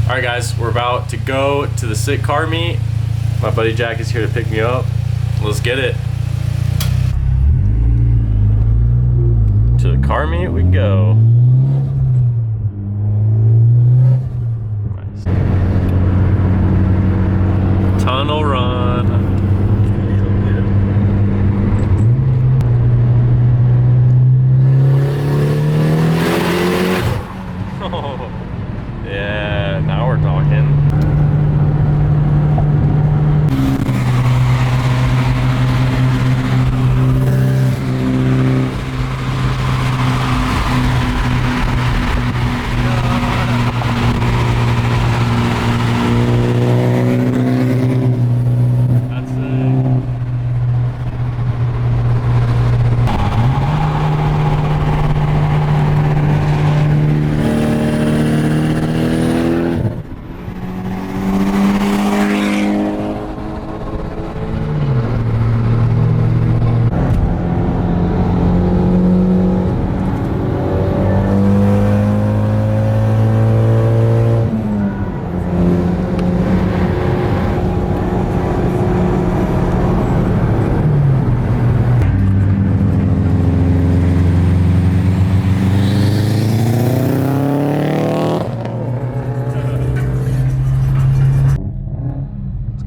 All right, guys, we're about to go to the sick car meet. My buddy Jack is here to pick me up. Let's get it. To the car meet we go. Nice. Tunnel run. Yeah, now we're talking. That's it.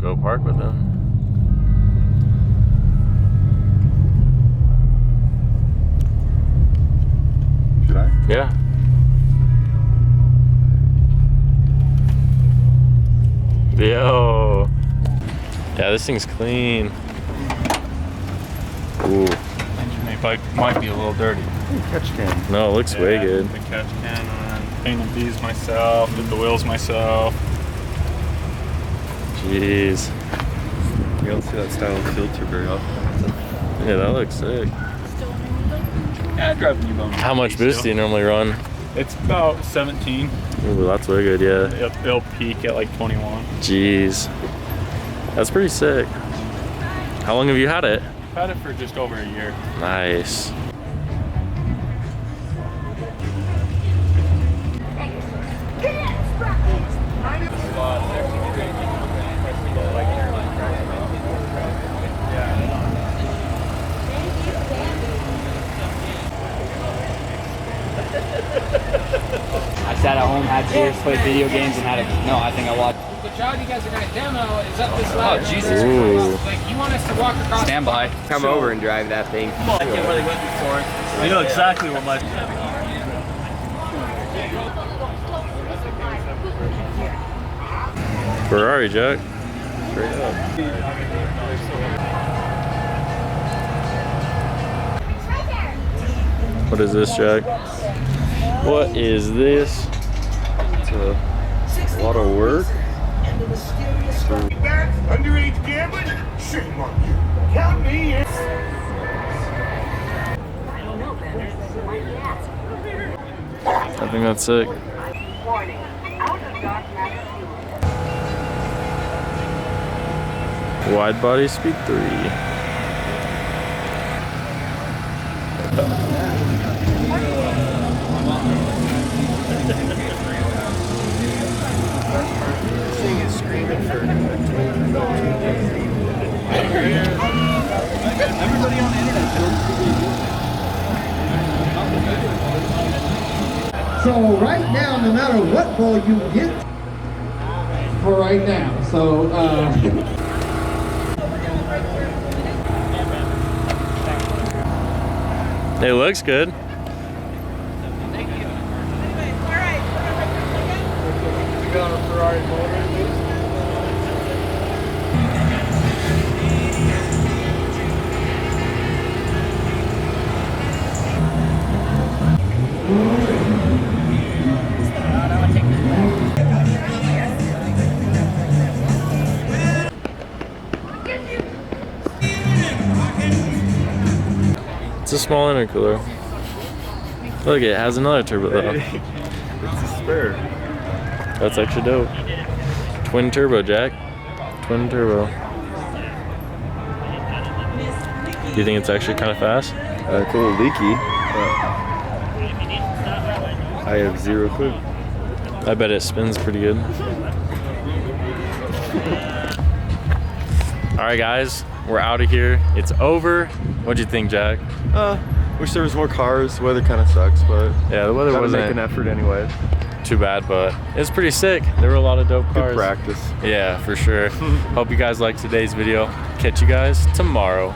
Go park with him. Should I? Yeah. Yo. Yeah, this thing's clean. Ooh. Might be a little dirty. Catch can. No, it looks way good. The catch can on. Painted these myself. Did the wheels myself. Jeez. You don't see that style of filter very often. Yeah, that looks sick. Yeah, I drive a new bone. How much boost do you normally run? It's about 17. Ooh, that's way good, yeah. It'll peak at like 21. Jeez. That's pretty sick. How long have you had it? I've had it for just over a year. Nice. I sat at home, had beers, played video games, and had a. No, I think I watched. The job you guys are going to demo is up this ladder. Oh, Jesus. Ooh. Like, you want us to walk across. Stand by. Come over and drive that thing. I can't really went before. I know exactly what my. Ferrari, Jack. Straight up. What is this, Jack? What is this? It's a lot of work. Underage gambling? Shame on you. Count me in. I think that's sick. Widebody Speed 3. This thing is screaming for Everybody on the internet So right now, no matter what ball you get, for right now. So It looks good. It's a small intercooler. Look, it has another turbo though. It's a spare. That's actually dope. Twin turbo, Jack. Twin turbo. Do you think it's actually kind of fast? It's a little leaky, but I have zero clue. I bet it spins pretty good. All right, guys, we're out of here. It's over. What'd you think, Jack? Wish there was more cars. The weather kind of sucks, but Yeah, the weather gotta make wasn't an effort anyway. too bad, but it's pretty sick. There were a lot of dope cars. Good practice. Yeah, for sure. Hope you guys liked today's video. Catch you guys tomorrow.